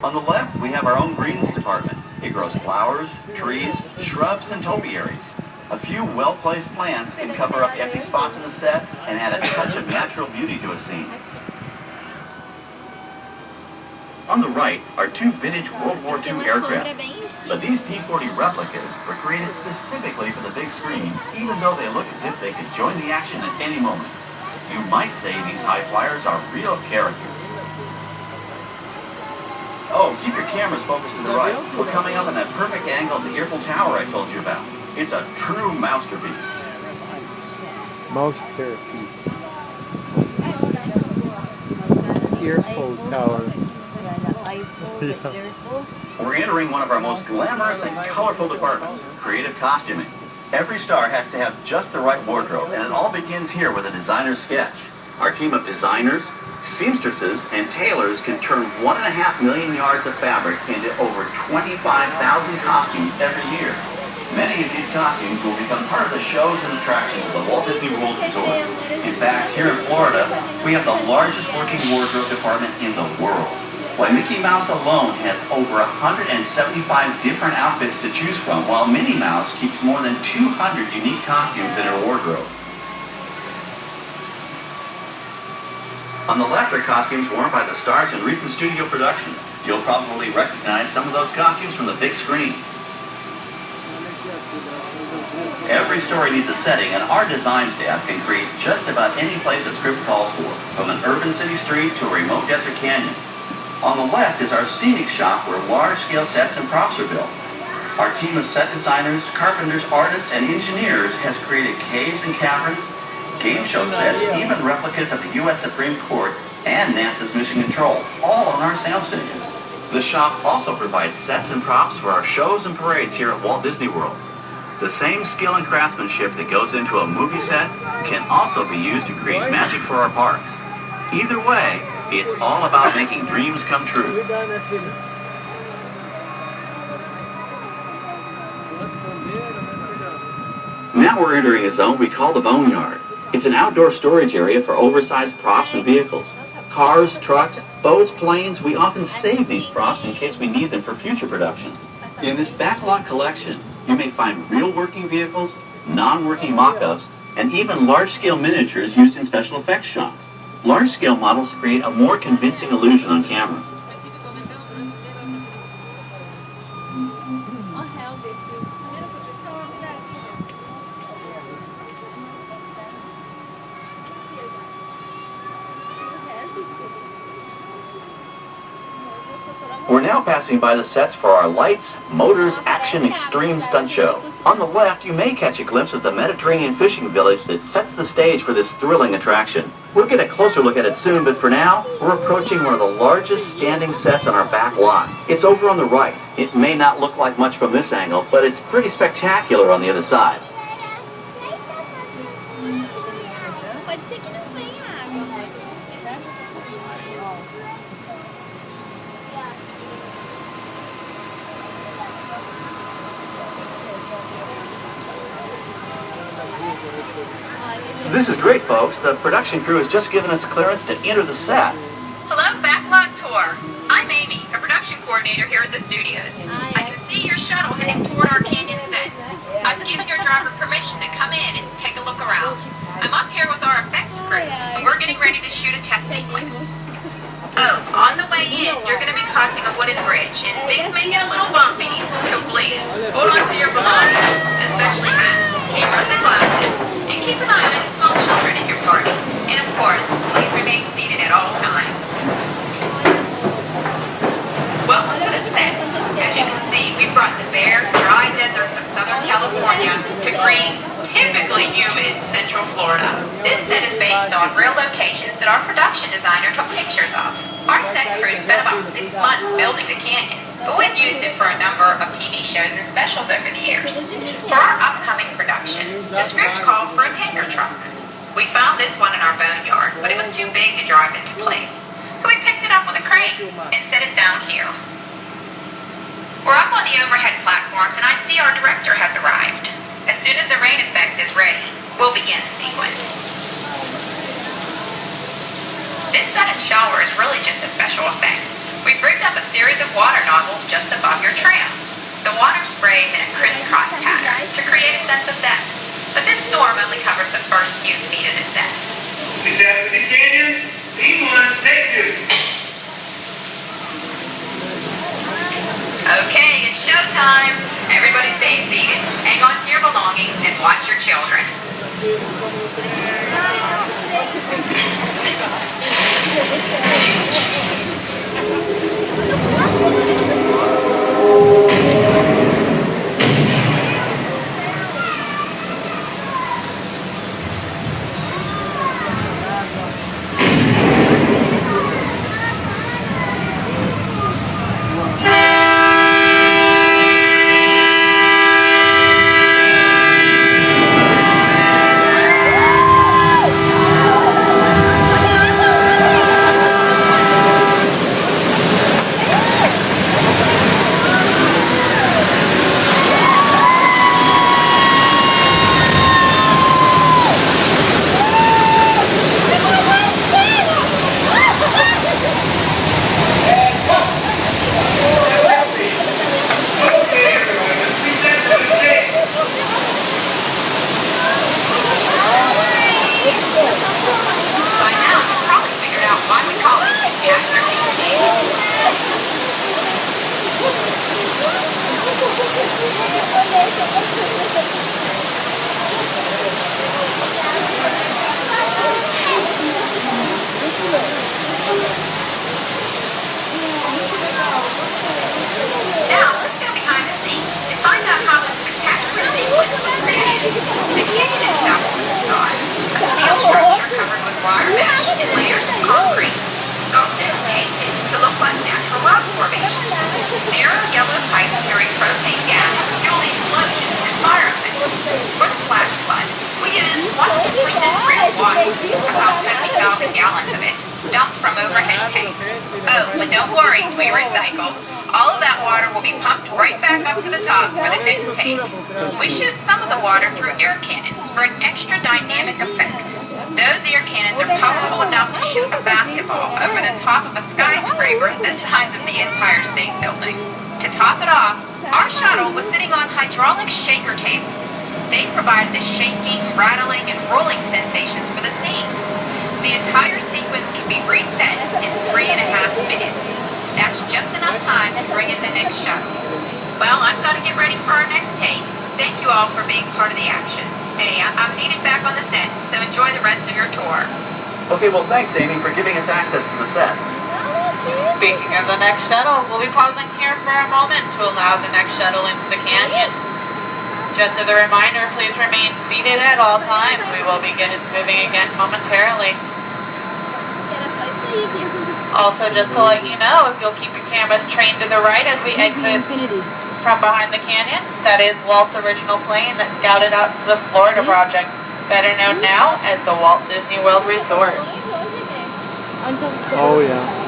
On the left, we have our own greens department. It grows flowers, trees, shrubs, and topiaries. A few well-placed plants can cover up empty spots in the set and add a touch of natural beauty to a scene. On the right are two vintage World War II aircraft. But these P-40 replicas were created specifically for the big screen, even though they look as if they could join the action at any moment. You might say these high flyers are real characters. Oh, keep your cameras focused to the right. We're coming up on that perfect angle at the Eiffel Tower I told you about. It's a true masterpiece. Masterpiece. Eiffel Tower. We're entering one of our most glamorous and colorful departments, creative costuming. Every star has to have just the right wardrobe, and it all begins here with a designer's sketch. Our team of designers, seamstresses, and tailors can turn 1.5 million yards of fabric into over 25,000 costumes every year. Many of these costumes will become part of the shows and attractions of the Walt Disney World Resort. In fact, here in Florida, we have the largest working wardrobe department in the world. Why, Mickey Mouse alone has over 175 different outfits to choose from, while Minnie Mouse keeps more than 200 unique costumes in her wardrobe. On the left are costumes worn by the stars in recent studio productions. You'll probably recognize some of those costumes from the big screen. Every story needs a setting, and our design staff can create just about any place a script calls for, from an urban city street to a remote desert canyon. On the left is our scenic shop where large-scale sets and props are built. Our team of set designers, carpenters, artists, and engineers has created caves and caverns, game show sets, even replicas of the U.S. Supreme Court and NASA's Mission Control, all on our sound stages. The shop also provides sets and props for our shows and parades here at Walt Disney World. The same skill and craftsmanship that goes into a movie set can also be used to create magic for our parks. Either way, it's all about making dreams come true. Now we're entering a zone we call the Boneyard. It's an outdoor storage area for oversized props and vehicles. Cars, trucks, boats, planes, we often save these props in case we need them for future productions. In this backlot collection, you may find real working vehicles, non-working mock-ups, and even large-scale miniatures used in special effects shots. Large-scale models create a more convincing illusion on camera. We're now passing by the sets for our Lights, Motors, Action Extreme Stunt Show. On the left, you may catch a glimpse of the Mediterranean fishing village that sets the stage for this thrilling attraction. We'll get a closer look at it soon, but for now, we're approaching one of the largest standing sets on our back lot. It's over on the right. It may not look like much from this angle, but it's pretty spectacular on the other side. This is great, folks. The production crew has just given us clearance to enter the set. Hello, Backlot Tour. I'm Amy, a production coordinator here at the studios. I can see your shuttle heading toward our canyon set. I've given your driver permission to come in and take a look around. I'm up here with our effects crew, and we're getting ready to shoot a test sequence. Oh, on the way in, you're going to be crossing a wooden bridge, and things may get a little bumpy, so please, hold on to your belongings, especially hats, cameras, and glasses, and keep an eye on any small children at your party. And of course, please remain seated at all times. Welcome to the set. As you can see, we've brought the bare, dry deserts of Southern California to green, typically humid Central Florida. This set is based on real locations that our production designer took pictures of. Our set crew spent about 6 months building the canyon, but we've used it for a number of TV shows and specials over the years. For our upcoming production, the script called for a tanker truck. We found this one in our boneyard, but it was too big to drive into place. So we picked it up with a crane and set it down here. We're up on the overhead platforms, and I see our director has arrived. As soon as the rain effect is ready, we'll begin the sequence. This sudden shower is really just a special effect. We've rigged up a series of water nozzles just above your tram. The water sprays in a crisscross pattern to create a sense of depth, but this storm only covers the first few feet of the set. Is that the canyon? Team 1, take 2. Okay, it's showtime. Everybody stay seated, hang on to your belongings, and watch your children. But don't worry, we recycle. All of that water will be pumped right back up to the top for the next tape. We shoot some of the water through air cannons for an extra dynamic effect. Those air cannons are powerful enough to shoot a basketball over the top of a skyscraper the size of the Empire State Building. To top it off, our shuttle was sitting on hydraulic shaker tables. They provided the shaking, rattling, and rolling sensations for the scene. The entire sequence can be reset in 3.5 minutes. That's just enough time to bring in the next shuttle. Well, I've got to get ready for our next take. Thank you all for being part of the action. Hey, I'm needed back on the set, so enjoy the rest of your tour. Okay, well thanks, Amy, for giving us access to the set. Speaking of the next shuttle, we'll be pausing here for a moment to allow the next shuttle into the canyon. Just as a reminder, please remain seated at all times. We will begin moving again momentarily. Also, just to let you know, if you'll keep your cameras trained to the right as we exit from behind the canyon, that is Walt's original plane that scouted out to the Florida project, better known now as the Walt Disney World Resort. Oh yeah.